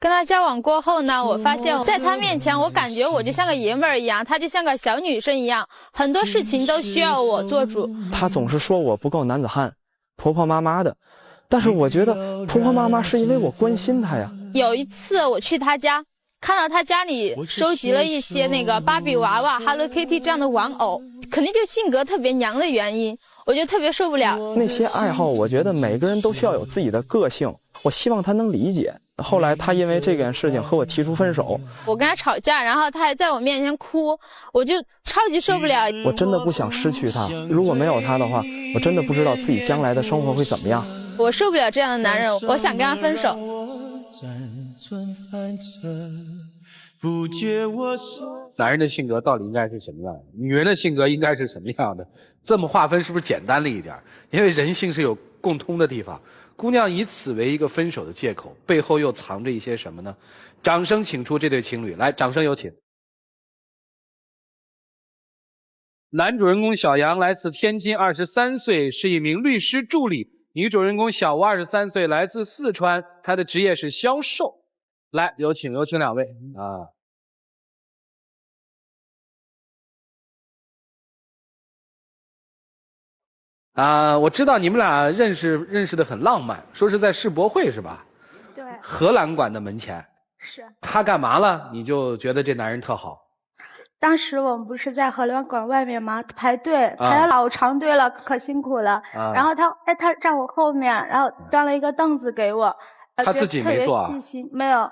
跟他交往过后呢，我发现在他面前，我感觉我就像个爷们儿一样，他就像个小女生一样，很多事情都需要我做主。他总是说我不够男子汉，婆婆妈妈的，但是我觉得婆婆妈妈是因为我关心她呀。有一次我去他家，看到他家里收集了一些那个芭比娃娃、Hello Kitty 这样的玩偶，肯定就性格特别娘的原因，我就特别受不了。那些爱好，我觉得每个人都需要有自己的个性，我希望他能理解。后来他因为这件事情和我提出分手，我跟他吵架，然后他还在我面前哭，我就超级受不了。我真的不想失去他，如果没有他的话，我真的不知道自己将来的生活会怎么样。我受不了这样的男人，我想跟他分手。男人的性格到底应该是什么样的？女人的性格应该是什么样的？这么划分是不是简单了一点？因为人性是有共通的地方。姑娘以此为一个分手的借口，背后又藏着一些什么呢？掌声请出这对情侣，来，掌声有请。男主人公小杨来自天津，23岁，是一名律师助理；女主人公小吴23岁，来自四川，她的职业是销售。来，有请两位我知道你们俩认识的很浪漫，说是在世博会是吧？对。荷兰馆的门前。是。他干嘛了？你就觉得这男人特好？当时我们不是在荷兰馆外面吗？排队排了老长队了，可辛苦了。然后他站我后面，然后端了一个凳子给我。他自己没坐啊？特别细心，没有。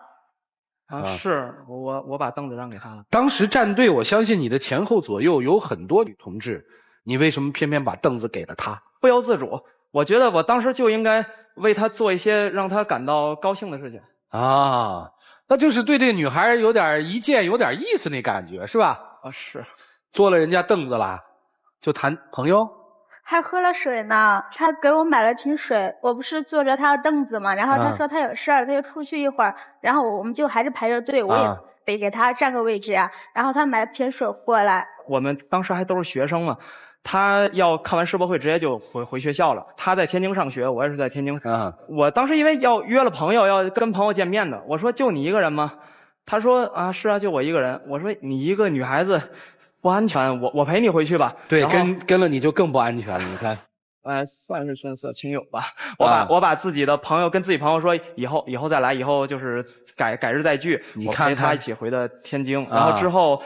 是我把凳子让给他了。当时站队，我相信你的前后左右有很多女同志，你为什么偏偏把凳子给了他？不由自主，我觉得我当时就应该为他做一些让他感到高兴的事情啊。那就是对这个女孩有点一见有点意思那感觉是吧？是。坐了人家凳子了，就谈朋友。还喝了水呢，他给我买了瓶水。我不是坐着他的凳子嘛，然后他说他有事儿，他就出去一会儿，然后我们就还是排着队，我也得给他占个位置呀。然后他买了瓶水过来。我们当时还都是学生嘛，他要看完世博会直接就回学校了。他在天津上学，我也是在天津。我当时因为要约了朋友，要跟朋友见面的，我说就你一个人吗？他说是啊，就我一个人。我说你一个女孩子不安全，我陪你回去吧。对，跟了你就更不安全了。你看，算是顺色亲友吧。我把自己的朋友跟自己朋友说，以后再来，以后就是改日再聚。你看我陪他一起回的天津，然后之后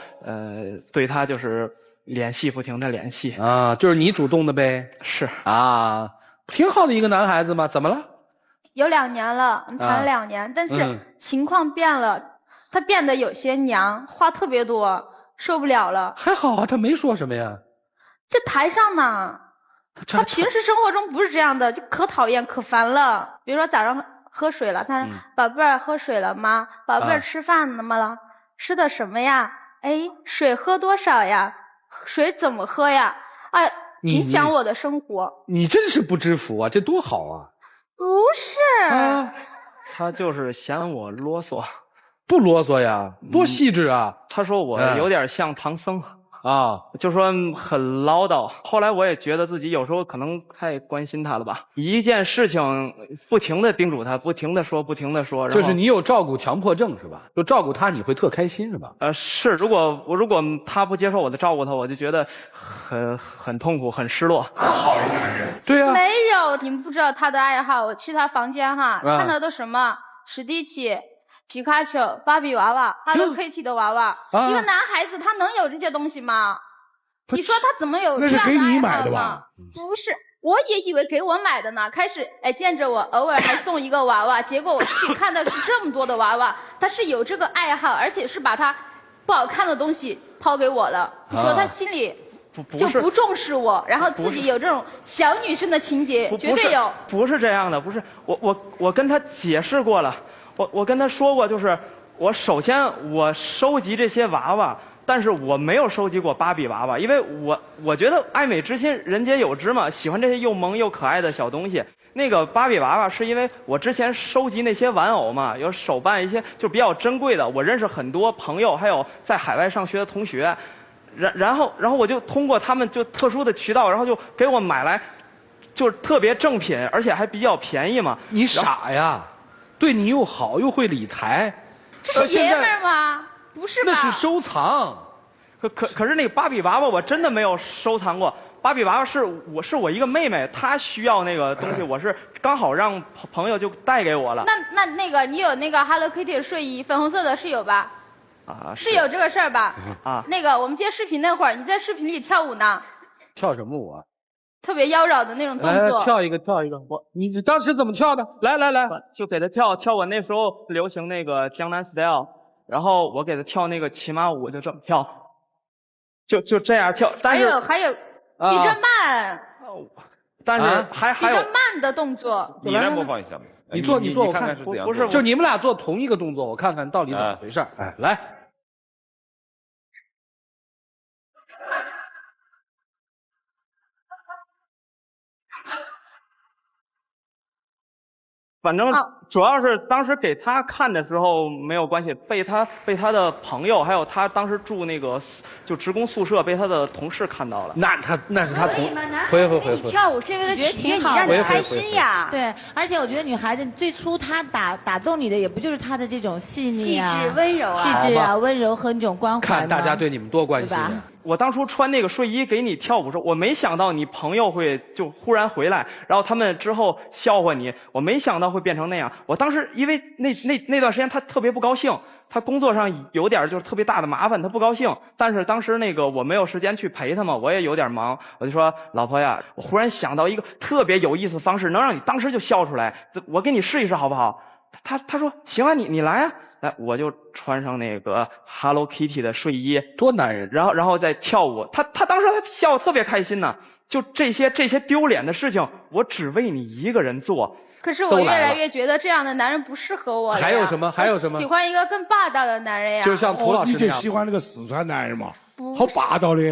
对他就是联系不停的联系就是你主动的呗。是挺好的一个男孩子嘛。怎么了？有2年了，谈了2年，但是情况变了，他变得有些娘，话特别多。受不了了。还好啊，他没说什么呀。这台上呢，他平时生活中不是这样的，就可讨厌可烦了。比如说早上喝水了，他说：“宝贝儿，喝水了吗？宝贝儿，吃饭了吗？吃的什么呀？哎，水喝多少呀？水怎么喝呀？哎，影响我的生活。”你真是不知福啊，这多好啊！不是他就是嫌我啰嗦。不啰嗦呀，多细致啊！他说我有点像唐僧就说很唠叨。后来我也觉得自己有时候可能太关心他了吧，一件事情不停的叮嘱他，不停的说。就是你有照顾强迫症是吧？就照顾他你会特开心是吧？是。如果他不接受我的照顾他，我就觉得很痛苦，很失落。好一男人。对啊。没有，你们不知道他的爱好。我去他房间看到都什么史迪奇。皮卡丘、芭比娃娃、Hello Kitty 的娃娃，一个男孩子他能有这些东西吗？你说他怎么有这样的爱好呢？那是给你买的吧？不是，我也以为给我买的呢。开始见着我，偶尔还送一个娃娃，结果我去看的是这么多的娃娃，他是有这个爱好，而且是把他不好看的东西抛给我了。你说他心里就不重视我，然后自己有这种小女生的情节，绝对有。不是这样的，不是我跟他解释过了。我跟他说过，就是首先我收集这些娃娃，但是我没有收集过芭比娃娃，因为我觉得爱美之心人皆有之嘛，喜欢这些又萌又可爱的小东西。那个芭比娃娃是因为我之前收集那些玩偶嘛，有手办一些就比较珍贵的，我认识很多朋友，还有在海外上学的同学，然后我就通过他们就特殊的渠道，然后就给我买来，就是特别正品，而且还比较便宜嘛。你傻呀？对你又好又会理财，这是爷们儿吗？不是吧？那是收藏。可是那个芭比娃娃我真的没有收藏过。芭比娃娃是我一个妹妹，她需要那个东西，我是刚好让朋友就带给我了。那个你有那个 Hello Kitty 的睡衣，粉红色的是有吧？啊，是有这个事儿吧？啊，那个我们接视频那会儿，你在视频里跳舞呢。跳什么舞啊？特别妖娆的那种动作。来跳一个，跳一个。你当时怎么跳的？来，就给他跳我那时候流行那个江南 style， 然后我给他跳那个骑马舞，就这么跳，就这样跳。但是还有比这慢，但是还有比这慢的动作。你来模仿一下吧。你做，我看看是怎样做。就你们俩做同一个动作，我看看到底怎么回事。哎，来。反正主要是当时给他看的时候没有关系，被他的朋友还有他当时住那个就职工宿舍被他的同事看到了。那是他同回跳舞是为了取悦你，让你开心呀。对，而且我觉得女孩子最初她打动你的也不就是她的这种细腻啊、细致温柔啊、气质啊、温柔和那种关怀。看大家对你们多关心。我当初穿那个睡衣给你跳舞的时候，我没想到你朋友会就忽然回来，然后他们之后笑话你，我没想到会变成那样。我当时因为那段时间他特别不高兴，他工作上有点就是特别大的麻烦，他不高兴。但是当时那个我没有时间去陪他嘛，我也有点忙，我就说老婆呀，我忽然想到一个特别有意思的方式，能让你当时就笑出来，我给你试一试好不好？他说行啊，你来啊。来，我就穿上那个 Hello Kitty 的睡衣，多男人，然后再跳舞。他当时他笑得特别开心呢。就这些丢脸的事情，我只为你一个人做。可是我越来越觉得这样的男人不适合我了。还有什么？喜欢一个更霸道的男人呀。就像涂老师那样。你就喜欢那个四川男人嘛？好霸道的。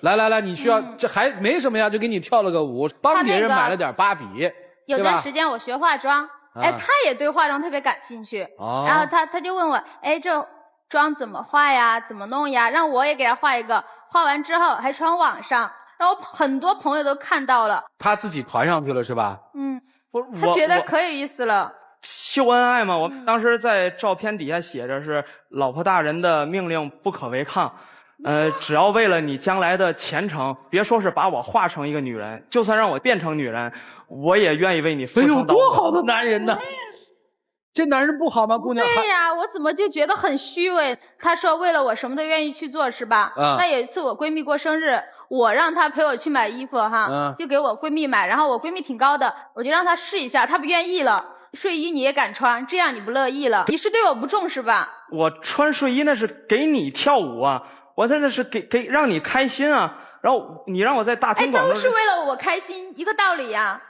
来，你需要这还没什么呀，就给你跳了个舞，帮别人买了点芭比。有段时间我学化妆。哎，他也对化妆特别感兴趣，然后他就问我，哎，这妆怎么画呀？怎么弄呀？让我也给他画一个，画完之后还传网上，然后很多朋友都看到了。他自己传上去了是吧？嗯，他觉得可有意思了。秀恩爱嘛，我当时在照片底下写着是老婆大人的命令不可违抗。只要为了你将来的前程，别说是把我化成一个女人，就算让我变成女人，我也愿意为你付出。哎呦，多好的男人呢！这男人不好吗，姑娘？对呀，我怎么就觉得很虚伪？他说为了我什么都愿意去做，是吧？那有一次我闺蜜过生日，我让她陪我去买衣服哈，就给我闺蜜买，然后我闺蜜挺高的，我就让她试一下，她不愿意了。睡衣你也敢穿，这样你不乐意了？你是对我不重是吧？我穿睡衣那是给你跳舞啊。我真的是给让你开心啊，然后你让我在大庭广众，都是为了我开心，一个道理呀。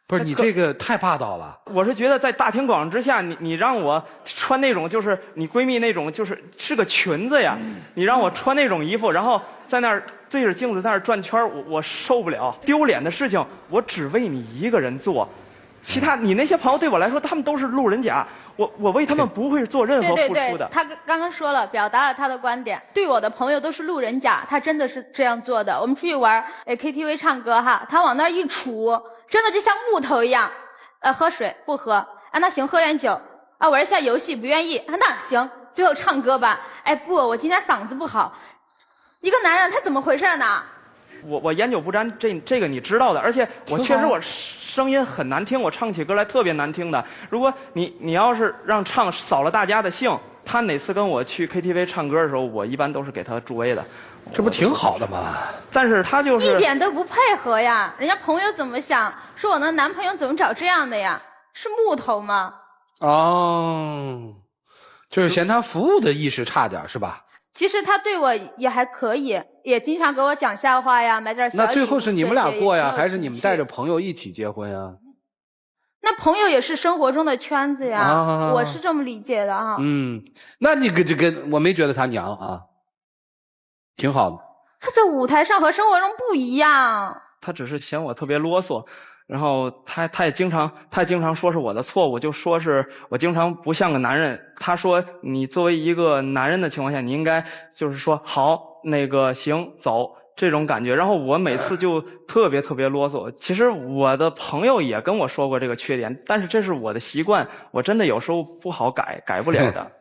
不是你这个太霸道了。我是觉得在大庭广众之下，你让我穿那种就是你闺蜜那种是个裙子呀，你让我穿那种衣服，然后在那儿对着镜子在那儿转圈，我受不了，丢脸的事情我只为你一个人做，其他你那些朋友对我来说他们都是路人甲。我为他们不会做任何付出的。他刚刚说了，表达了他的观点。对我的朋友都是路人甲，他真的是这样做的。我们出去玩，KTV 唱歌哈，他往那儿一杵，真的就像木头一样。喝水不喝，啊那行喝点酒，啊玩一下游戏不愿意，啊那行最后唱歌吧。哎不，我今天嗓子不好。一个男人他怎么回事呢？我烟酒不沾，这个你知道的，而且我确实我声音很难听，我唱起歌来特别难听的。如果你要是让唱扫了大家的兴，他哪次跟我去 KTV 唱歌的时候，我一般都是给他助威的。这不挺好的吗？但是他就是一点都不配合呀，人家朋友怎么想？说我那男朋友怎么找这样的呀？是木头吗？哦，就是嫌他服务的意识差点是吧？其实他对我也还可以，也经常给我讲笑话呀，买点小礼物。那最后是你们俩过呀，还是你们带着朋友一起结婚呀？那朋友也是生活中的圈子呀，我是这么理解的哈。那你跟我没觉得他娘啊，挺好的。他在舞台上和生活中不一样。他只是嫌我特别啰嗦。然后他也经常说是我的错误，就说是我经常不像个男人。他说你作为一个男人的情况下，你应该就是说好那个行走，这种感觉，然后我每次就特别啰嗦。其实我的朋友也跟我说过这个缺点，但是这是我的习惯，我真的有时候不好改不了的。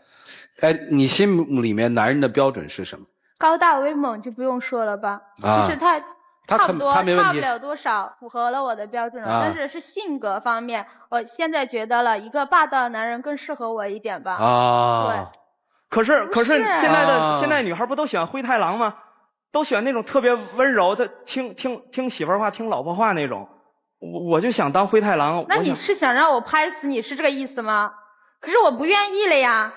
哎，你心目里面男人的标准是什么？高大威猛就不用说了吧，其实他差不多，差不了多少，符合了我的标准了。但是性格方面，我现在觉得了一个霸道的男人更适合我一点吧。对。可是现在女孩不都喜欢灰太狼吗？都喜欢那种特别温柔的，听媳妇儿话、听老婆话那种。我就想当灰太狼。那你是想让我拍死你，是这个意思吗？可是我不愿意了呀。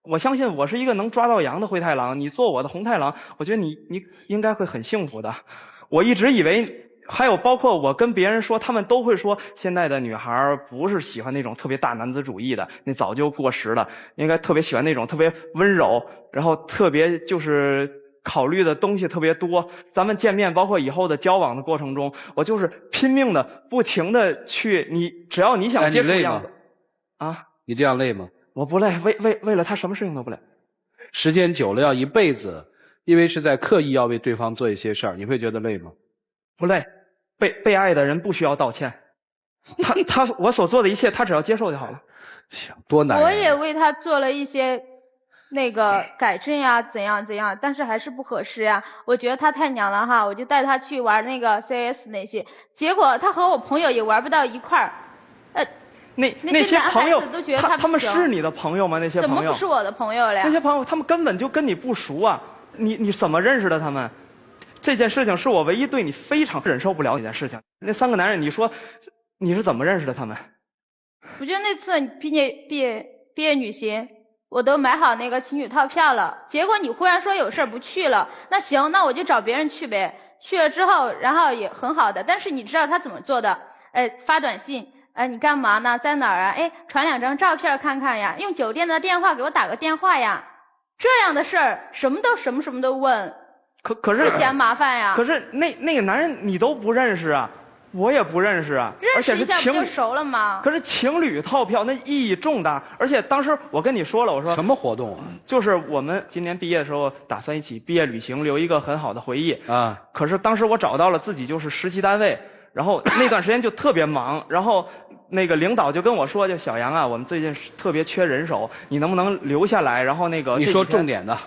我相信我是一个能抓到羊的灰太狼，你做我的红太狼，我觉得你应该会很幸福的。我一直以为。还有包括我跟别人说，他们都会说现在的女孩不是喜欢那种特别大男子主义的，那早就过时了，应该特别喜欢那种特别温柔，然后特别就是考虑的东西特别多。咱们见面包括以后的交往的过程中，我就是拼命的不停的去只要你想接触样子啊，你这样累吗？我不累，为了他什么事情都不累。时间久了要一辈子，因为是在刻意要为对方做一些事儿，你会觉得累吗？不累。被爱的人不需要道歉，我所做的一切，他只要接受就好了。行，多难。我也为他做了一些那个改正呀，怎样，但是还是不合适呀。我觉得他太娘了哈，我就带他去玩那个 CS 那些，结果他和我朋友也玩不到一块儿。那些朋友都觉得他们是你的朋友吗？那些朋友怎么不是我的朋友了呀？那些朋友他们根本就跟你不熟啊，你怎么认识的他们？这件事情是我唯一对你非常忍受不了的一件事情。那3个男人，你说你是怎么认识的他们？我觉得那次毕业旅行，我都买好那个情侣套票了，结果你忽然说有事不去了，那行，那我就找别人去呗。去了之后，然后也很好的，但是你知道他怎么做的？发短信，你干嘛呢？在哪儿啊？传2张照片看看呀，用酒店的电话给我打个电话呀。这样的事儿，什么都问。可是不嫌麻烦呀？可是那个男人你都不认识啊，我也不认识啊，认识一下不就熟了吗？可是情侣套票那意义重大，而且当时我跟你说了，我说什么活动啊？就是我们今年毕业的时候打算一起毕业旅行，留一个很好的回忆啊。可是当时我找到了自己就是实习单位，然后那段时间就特别忙，然后那个领导就跟我说，就小杨啊，我们最近特别缺人手，你能不能留下来？然后那个你说重点的。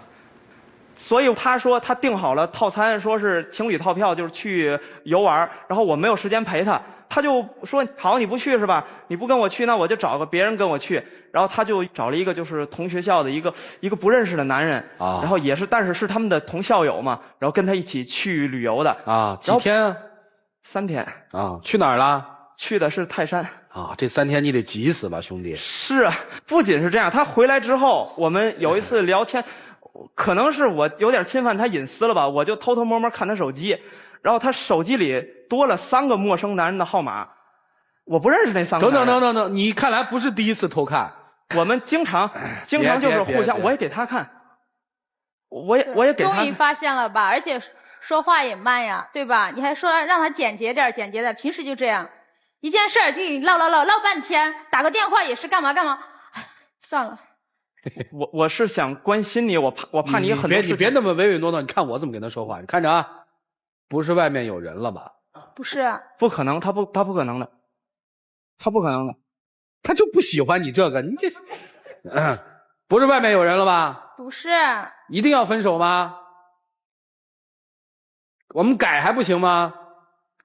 所以他说他订好了套餐，说是情侣套票，就是去游玩。然后我没有时间陪他，他就说好，你不去是吧？你不跟我去，那我就找个别人跟我去。然后他就找了一个就是同学校的一个不认识的男人啊，然后也是，但是是他们的同校友嘛，然后跟他一起去旅游的啊。几天啊？3天啊。去哪儿了？去的是泰山啊。这3天你得急死吧，兄弟？是啊，不仅是这样，他回来之后，我们有一次聊天。可能是我有点侵犯他隐私了吧，我就偷偷摸摸看他手机，然后他手机里多了3个陌生男人的号码，我不认识那3个男人。等，你看来不是第一次偷看，我们经常就是互相，我也给他看，我也给他看。终于发现了吧，而且说话也慢呀，对吧？你还说让他简洁点，平时就这样，一件事儿就给你唠半天，打个电话也是干嘛，算了。我是想关心你，我怕你很多事情。你别那么唯唯诺诺，你看我怎么跟他说话？你看着啊，不是外面有人了吧？不是，不可能，他不可能的，他不可能的，他就不喜欢你这个，你这，不是外面有人了吧？不是，一定要分手吗？我们改还不行吗？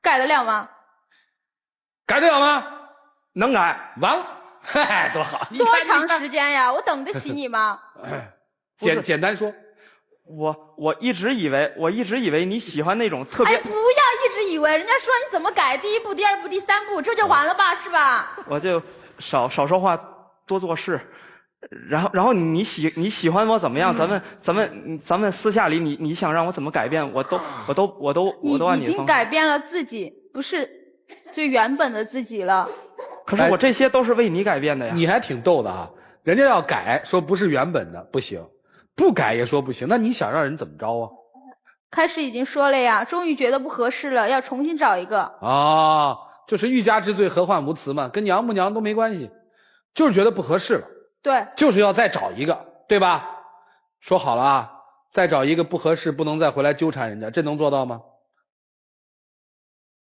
改得了吗？改得了吗？能改，完了。嗨，多好！多长时间呀？我等得起你吗？简单说，我一直以为你喜欢那种特别。不要一直以为，人家说你怎么改，第1步、第2步、第3步，这就完了吧，是吧？我就少说话，多做事。然后你喜欢我怎么样？咱们私下里你想让我怎么改变，我都按你已经改变了自己，不是最原本的自己了。可是我这些都是为你改变的呀。你还挺逗的啊，人家要改说不是原本的不行，不改也说不行，那你想让人怎么着啊？开始已经说了呀，终于觉得不合适了，要重新找一个。啊，就是欲加之罪何患无辞嘛，跟娘不娘都没关系，就是觉得不合适了。对，就是要再找一个，对吧？说好了啊，再找一个不合适，不能再回来纠缠人家，这能做到吗？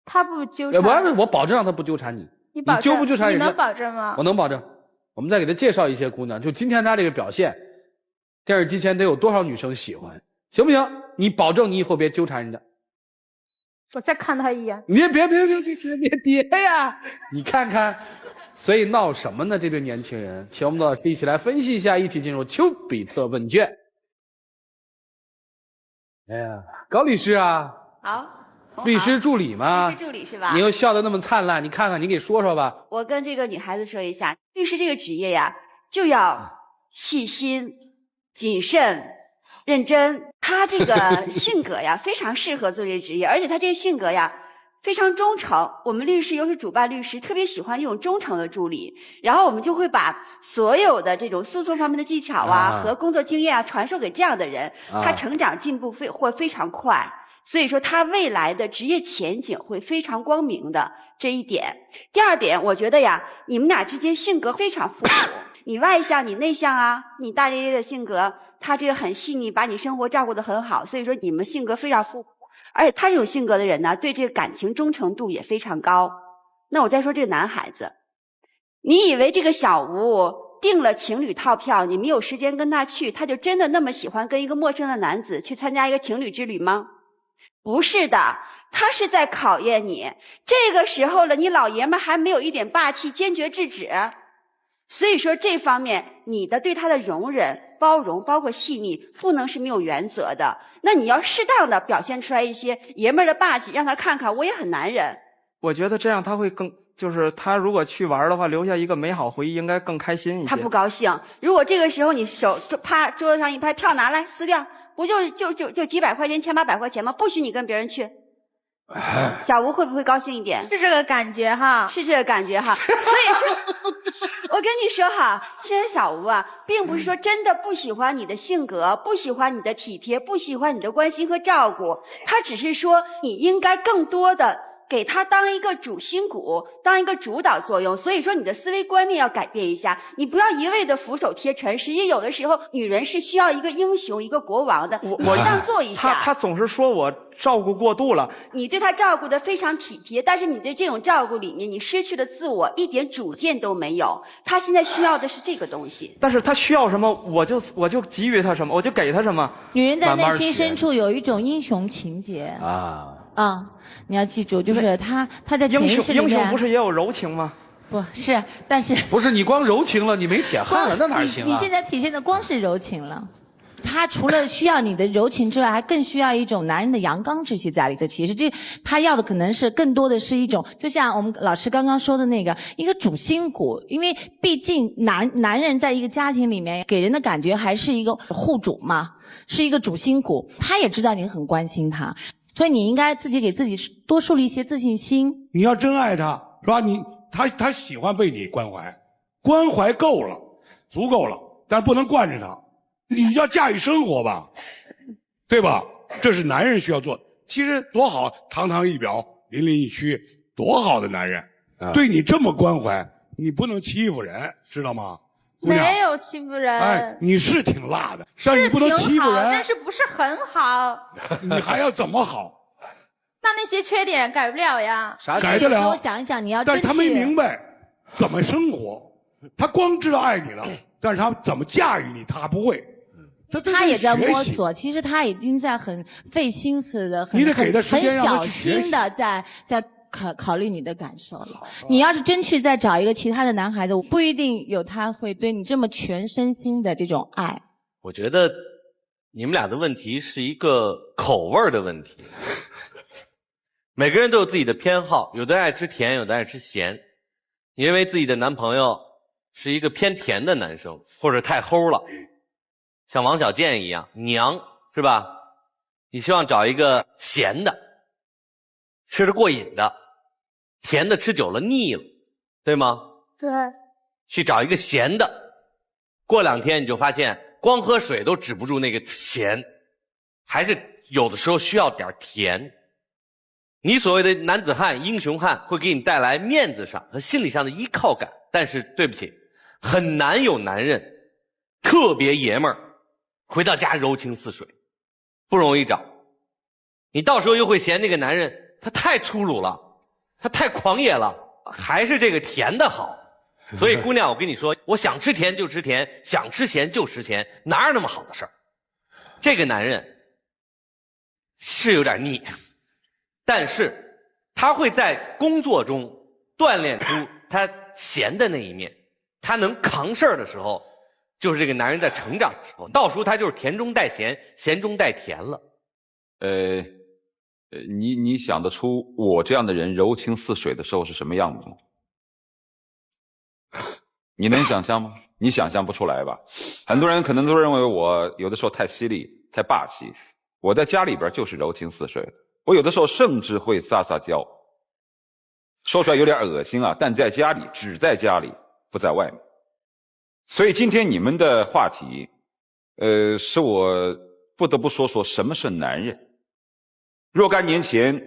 他不纠缠，我保证让他不纠缠你。你纠不纠缠人家？你能保证吗？我能保证。我们再给他介绍一些姑娘，就今天他这个表现，电视机前得有多少女生喜欢，行不行？你保证你以后别纠缠人家。我再看他一眼。你别叠呀！你看看，所以闹什么呢？这对年轻人，请我们的老师一起来分析一下，一起进入丘比特问卷。哎呀，高律师啊，好，律师助理吗？律师助理是吧？你又笑得那么灿烂，你看看，你给说说吧。我跟这个女孩子说一下，律师这个职业呀，就要细心、谨慎、认真。她这个性格呀，非常适合做这个职业，而且她这个性格呀，非常忠诚。我们律师，尤其主办律师，特别喜欢这种忠诚的助理。然后我们就会把所有的这种诉讼方面的技巧和工作经验传授给这样的人，他成长进步会非常快。所以说，他未来的职业前景会非常光明的，这一点。第二点，我觉得呀，你们俩之间性格非常互补。你外向，你内向啊，你大咧咧的性格，他这个很细腻，把你生活照顾得很好，所以说你们性格非常互补。而且他这种性格的人呢，对这个感情忠诚度也非常高。那我再说这个男孩子，你以为这个小吴订了情侣套票，你没有时间跟他去，他就真的那么喜欢跟一个陌生的男子去参加一个情侣之旅吗？不是的，他是在考验你。这个时候了，你老爷们还没有一点霸气，坚决制止。所以说这方面你的对他的容忍、包容，包括细腻，不能是没有原则的。那你要适当的表现出来一些爷们儿的霸气，让他看看我也很男人。我觉得这样他会更，就是他如果去玩的话，留下一个美好回忆，应该更开心一些。他不高兴。如果这个时候你手啪桌子上一拍，票拿来撕掉，不就几百块钱、1800块钱吗？不许你跟别人去。小吴会不会高兴一点？是这个感觉哈，是这个感觉哈。所以说，我跟你说哈，现在小吴啊，并不是说真的不喜欢你的性格，不喜欢你的体贴，不喜欢你的关心和照顾，他只是说你应该更多的给他当一个主心骨，当一个主导作用。所以说你的思维观念要改变一下，你不要一味的俯首贴臀。实际有的时候，女人是需要一个英雄、一个国王的，你适当做一下。他总是说我照顾过度了。你对他照顾得非常体贴，但是你对这种照顾里面，你失去了自我，一点主见都没有。他现在需要的是这个东西。但是他需要什么，我就给予他什么，我就给他什么。女人在内心深处有一种英雄情节你要记住，就是他在潜意识里面。英雄不是也有柔情吗？不是，但是不是你光柔情了，你没铁汉了，那哪行啊？你现在体现的光是柔情了。他除了需要你的柔情之外，还更需要一种男人的阳刚之气在里头。其实他要的可能是更多的是一种，就像我们老师刚刚说的那个一个主心骨，因为毕竟男人在一个家庭里面给人的感觉还是一个护主嘛，是一个主心骨。他也知道你很关心他，所以你应该自己给自己多树立一些自信心。你要真爱他，是吧？他喜欢被你关怀，关怀够了，足够了，但不能惯着他。你要驾驭生活吧，对吧？这是男人需要做的。其实多好，堂堂一表，淋漓一躯，多好的男人，对你这么关怀，你不能欺负人，知道吗？没有欺负人。哎，你是挺辣的，但是你不能欺负人。但是不是很好。你还要怎么好？那些缺点改不了呀。啥改得了？我想一想，你要但是他没明白怎么生活，他光知道爱你了，但是他怎么驾驭你，他不会。他也在摸索，其实他已经在很费心思的、很小心的在考虑你的感受了。你要是真去再找一个其他的男孩子，不一定有他会对你这么全身心的这种爱。我觉得你们俩的问题是一个口味的问题。每个人都有自己的偏好，有的人爱吃甜，有的爱吃咸。你认为自己的男朋友是一个偏甜的男生，或者太齁了，像王小贱一样娘，是吧？你希望找一个咸的，吃得过瘾的，甜的吃久了腻了，对吗？对。去找一个咸的，过2天你就发现光喝水都止不住那个咸，还是有的时候需要点甜。你所谓的男子汉、英雄汉会给你带来面子上和心理上的依靠感，但是对不起，很难有男人特别爷们儿回到家柔情似水。不容易找。你到时候又会嫌那个男人他太粗鲁了，他太狂野了，还是这个甜的好。所以姑娘，我跟你说，我想吃甜就吃甜，想吃咸就吃咸，哪有那么好的事儿？这个男人是有点腻，但是他会在工作中锻炼出他咸的那一面，他能扛事儿的时候，就是这个男人在成长的时候，到时候他就是甜中带咸，咸中带甜了。你想得出我这样的人柔情似水的时候是什么样子吗？你能想象吗？你想象不出来吧？很多人可能都认为我有的时候太犀利、太霸气。我在家里边就是柔情似水的，我有的时候甚至会撒撒娇。说出来有点恶心啊，但在家里，只在家里，不在外面。所以今天你们的话题，使我不得不说说什么是男人。若干年前，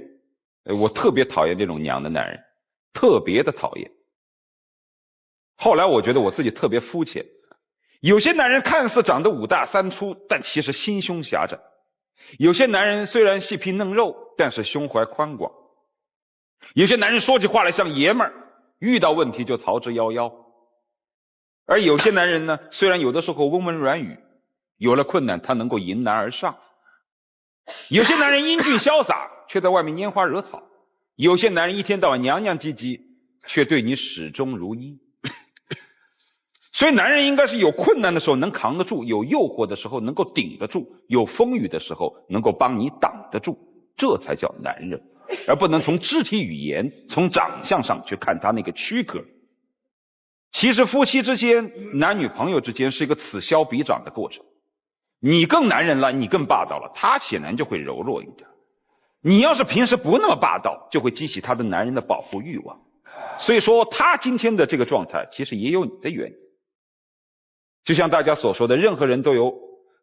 我特别讨厌这种娘的男人，特别的讨厌。后来我觉得我自己特别肤浅，有些男人看似长得五大三粗，但其实心胸狭窄；有些男人虽然细皮嫩肉，但是胸怀宽广；有些男人说起话来像爷们儿，遇到问题就逃之夭夭；而有些男人呢，虽然有的时候温文软语，有了困难他能够迎难而上；有些男人英俊潇洒，却在外面拈花惹草；有些男人一天到晚娘娘唧唧，却对你始终如一。所以男人应该是有困难的时候能扛得住，有诱惑的时候能够顶得住，有风雨的时候能够帮你挡得住，这才叫男人，而不能从肢体语言、从长相上去看他那个躯壳。其实夫妻之间、男女朋友之间是一个此消彼长的过程，你更男人了，你更霸道了，他显然就会柔弱一点。你要是平时不那么霸道，就会激起他的男人的保护欲望。所以说他今天的这个状态其实也有你的原因。就像大家所说的，任何人都有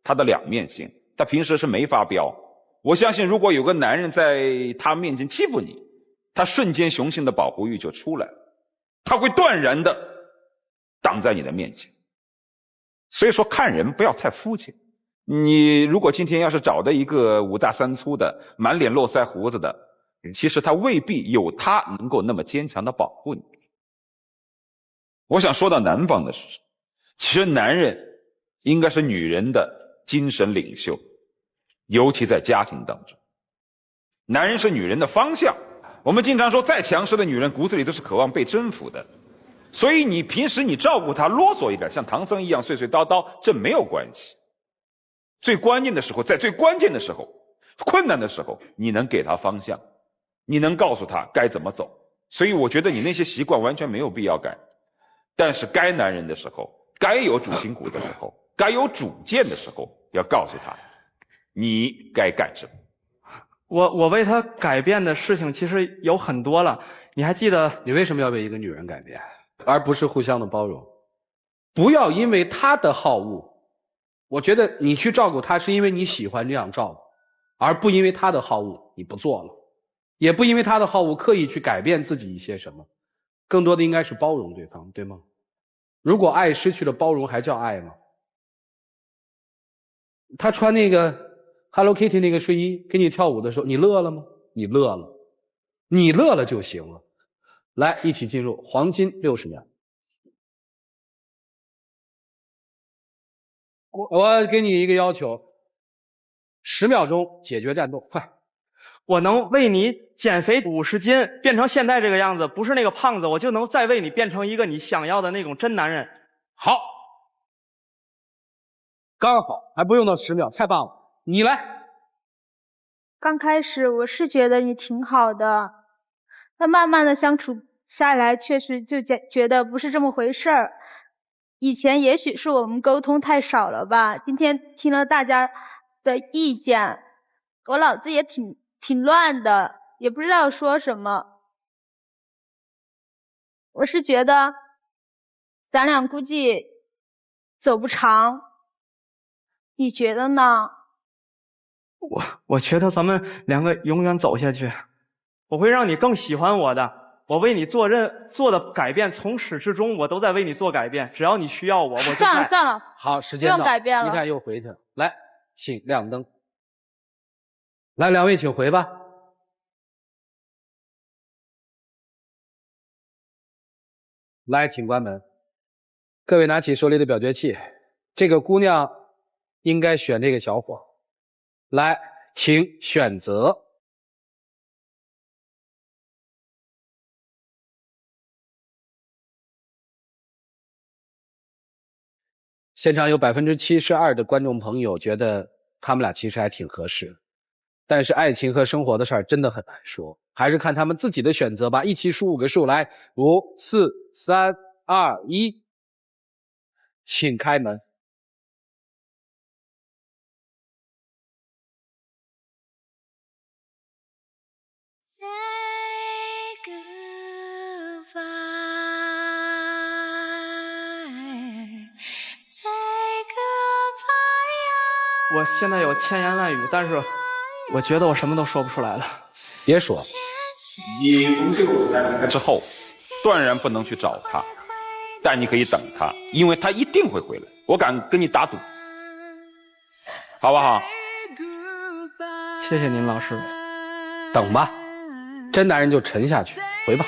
他的两面性，他平时是没发飙。我相信如果有个男人在他面前欺负你，他瞬间雄性的保护欲就出来了，他会断然的挡在你的面前。所以说看人不要太肤浅，你如果今天要是找到一个五大三粗的，满脸络腮胡子的，其实他未必有他能够那么坚强的保护你。我想说到南方的是，其实男人应该是女人的精神领袖，尤其在家庭当中。男人是女人的方向。我们经常说，再强势的女人骨子里都是渴望被征服的。所以你平时你照顾她，啰嗦一点，像唐僧一样碎碎叨叨，这没有关系。最关键的时候，在最关键的时候，困难的时候，你能给她方向，你能告诉她该怎么走。所以我觉得你那些习惯完全没有必要改。但是该男人的时候，该有主心骨的时候，该有主见的时候，要告诉他你该干什么。我为他改变的事情其实有很多了。你还记得你为什么要为一个女人改变，而不是互相的包容？不要因为她的好恶，我觉得你去照顾她是因为你喜欢这样照顾，而不因为她的好恶你不做了，也不因为她的好恶刻意去改变自己一些什么，更多的应该是包容对方，对吗？如果爱失去了包容，还叫爱吗？他穿那个 Hello Kitty 那个睡衣给你跳舞的时候，你乐了吗？你乐了，你乐了就行了。来，一起进入黄金60秒。我给你一个要求，10秒钟解决战斗，快！我能为你减肥50斤，变成现在这个样子，不是那个胖子，我就能再为你变成一个你想要的那种真男人。好，刚好，还不用到10秒，太棒了！你来。刚开始我是觉得你挺好的，但慢慢的相处下来，确实就觉得不是这么回事儿。以前也许是我们沟通太少了吧，今天听了大家的意见，我脑子也挺乱的，也不知道说什么。我是觉得咱俩估计走不长，你觉得呢？我觉得咱们两个永远走下去，我会让你更喜欢我的。我为你做的改变，从始至终我都在为你做改变。只要你需要我，我就在。算了，好，时间到，不用改变了。你看又回去了。来，请亮灯。来，两位请回吧。来，请关门。各位拿起手里的表决器，这个姑娘应该选这个小伙。来，请选择。现场有72%的观众朋友觉得他们俩其实还挺合适，但是爱情和生活的事儿真的很难说，还是看他们自己的选择吧。一起数5个数，来，5、4、3、2、1，请开门。我现在有千言万语，但是我觉得我什么都说不出来了。别说，你们对我离开之后，断然不能去找他，但你可以等他，因为他一定会回来，我敢跟你打赌，好不好？谢谢您，老师。等吧，真男人就沉下去，回吧。